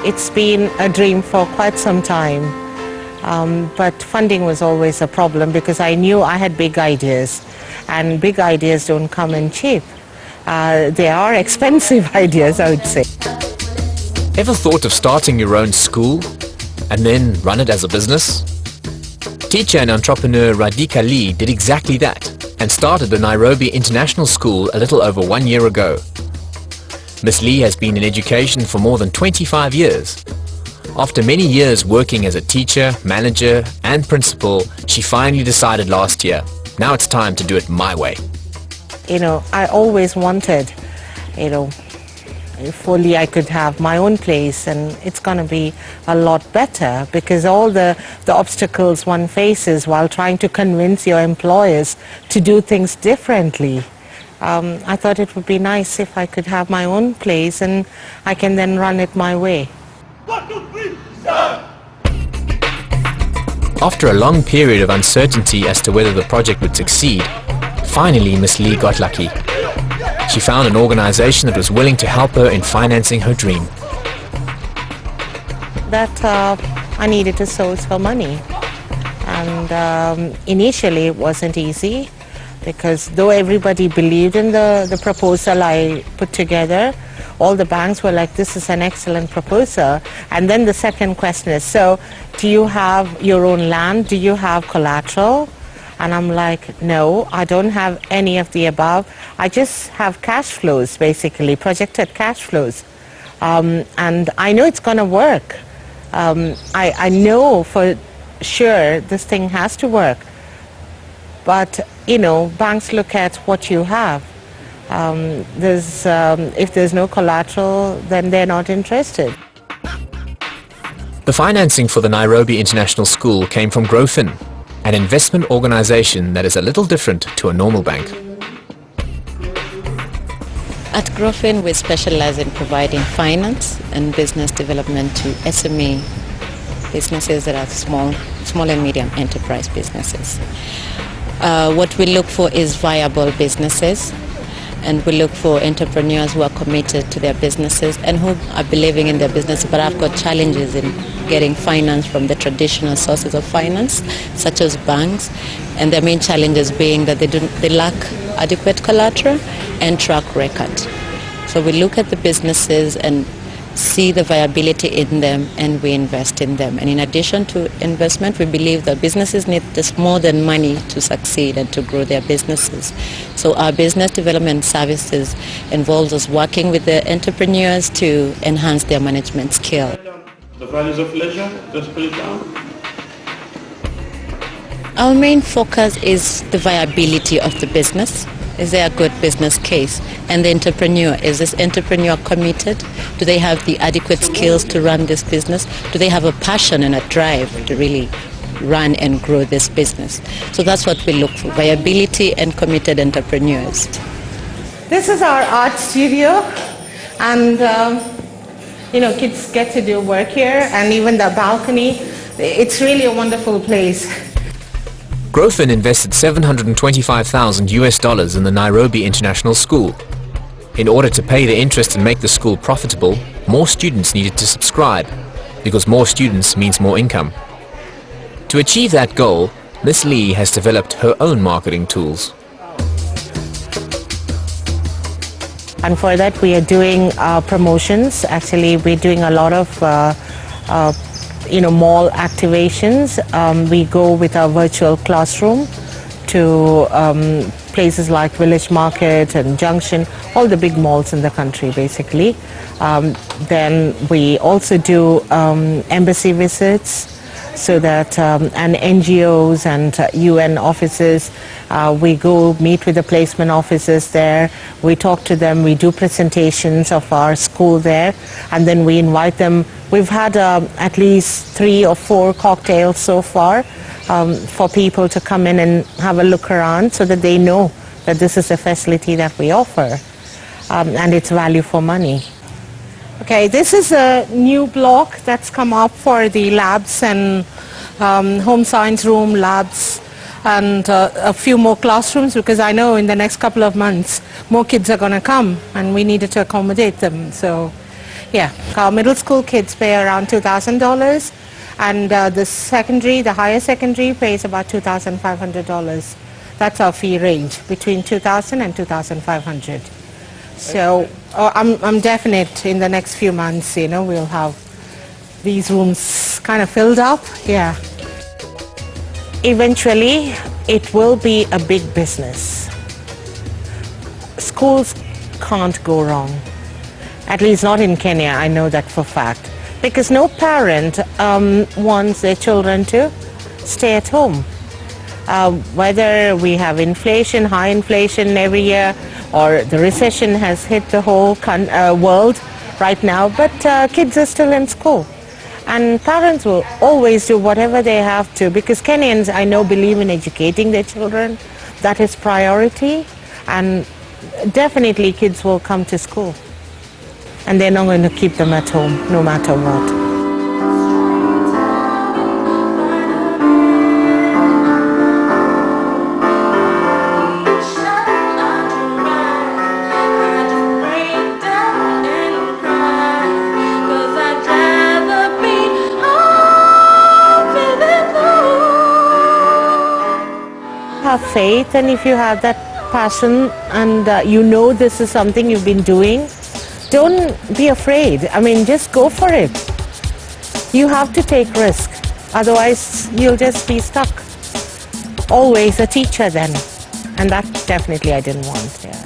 it's been a dream for quite some time. But funding was always a problem because I knew I had big ideas, and big ideas don't come in cheap. They are expensive ideas, I would say. Ever thought of starting your own school and then run it as a business? Teacher and entrepreneur Radhika Lee did exactly that and started the Nairobi International School a little over 1 year ago. Miss Lee has been in education for more than 25 years. After many years working as a teacher, manager and principal, she finally decided last year, now it's time to do it my way. I always wanted, if only I could have my own place, and it's going to be a lot better because all the obstacles one faces while trying to convince your employers to do things differently. I thought it would be nice if I could have my own place and I can then run it my way. 1, 2, 3, start! After a long period of uncertainty as to whether the project would succeed, finally Miss Lee got lucky. She found an organization that was willing to help her in financing her dream. That I needed to source for money, and initially it wasn't easy because though everybody believed in the proposal I put together, all the banks were like, this is an excellent proposal. And then the second question is, so do you have your own land? Do you have collateral? And I'm like, no, I don't have any of the above. I just have cash flows, basically, projected cash flows. And I know it's going to work. I know for sure this thing has to work. But, banks look at what you have. If there's no collateral, then they're not interested. The financing for the Nairobi International School came from GroFin, an investment organization that is a little different to a normal bank. At GroFin, we specialize in providing finance and business development to SME businesses that are small and medium enterprise businesses. What we look for is viable businesses, and we look for entrepreneurs who are committed to their businesses and who are believing in their business but have got challenges in getting finance from the traditional sources of finance, such as banks, and their main challenges being that they lack adequate collateral and track record. So we look at the businesses and see the viability in them, and we invest in them. And in addition to investment, we believe that businesses need this more than money to succeed and to grow their businesses. So our business development services involves us working with the entrepreneurs to enhance their management skill. The values of leisure, just put it down. Our main focus is the viability of the business. Is there a good business case? And the entrepreneur, is this entrepreneur committed? Do they have the adequate skills to run this business? Do they have a passion and a drive to really run and grow this business? So that's what we look for, viability and committed entrepreneurs. This is our art studio, and kids get to do work here, and even the balcony. It's really a wonderful place. GroFin invested $725,000 in the Nairobi International School. In order to pay the interest and make the school profitable, more students needed to subscribe, because more students means more income. To achieve that goal, Miss Lee has developed her own marketing tools. And for that we are doing promotions. Actually, we're doing a lot of mall activations. We go with our virtual classroom to places like Village Market and Junction, all the big malls in the country basically. Then we also do embassy visits, so that and NGOs and UN offices. We go meet with the placement officers there. We talk to them. We do presentations of our school there, and then we invite them. We've had at least 3 or 4 cocktails so far for people to come in and have a look around, so that they know that this is a facility that we offer, and it's value for money. Okay, this is a new block that's come up for the labs and home science room, labs, and a few more classrooms, because I know in the next couple of months more kids are going to come and we needed to accommodate them. So Yeah, our middle school kids pay around $2,000, and the higher secondary pays about $2,500. That's our fee range, between $2,000 and $2,500. So I'm definite in the next few months, we'll have these rooms kind of filled up. Yeah. Eventually, it will be a big business. Schools can't go wrong. At least not in Kenya, I know that for a fact. Because no parent wants their children to stay at home. Whether we have inflation, high inflation every year, or the recession has hit the whole world right now, but kids are still in school. And parents will always do whatever they have to, because Kenyans, I know, believe in educating their children. That is priority, and definitely kids will come to school. And they're not going to keep them at home, no matter what. Have faith, and if you have that passion and this is something you've been doing, don't be afraid. I mean, just go for it. You have to take risk, otherwise you'll just be stuck. Always a teacher then, and that definitely I didn't want. Yeah.